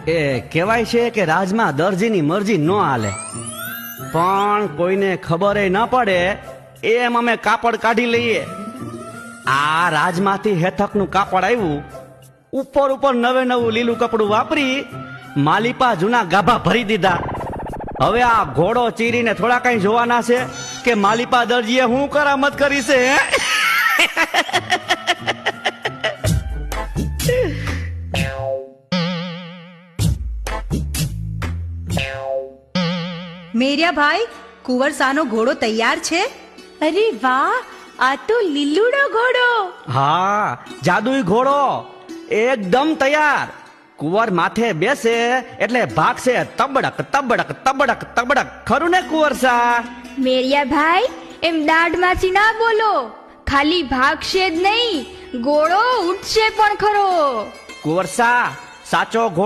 એ કહેવાય છે કે રાજમાં દરજીની મરજી ન હાલે, પણ કોઈને ખબર ન પડે એમ અમે કાપડ કાઢી લઈએ. આ રાજમાંથી હેથકનું કાપડ આવ્યું, ઉપર ઉપર નવે નવું લીલું કપડું વાપરી માલિપા જૂના ગાભા ભરી દીધા. હવે આ ઘોડો ચીરીને થોડા કઈ જોવાના છે કે માલિપા દરજીએ હું કરામત કરી છે. મેરિયા ભાઈ, કુંવરસાનો ઘોડો તૈયાર છે? અરે વાહ, આ તો લીલુડો ઘોડો. હા, જાદુઈ ઘોડો એકદમ તૈયાર. કુંવર માથે બેસે એટલે ભાગશે તબડક તબડક તબડક તબડક. ખરું ને કુંવરસા? મેરિયા ભાઈ, એમ દાઢમાંથી ના બોલો. ખાલી ભાગશે જ નહીં, ઘોડો ઉઠશે પણ ખરો. કુંવરસા, સાચો ઘોડો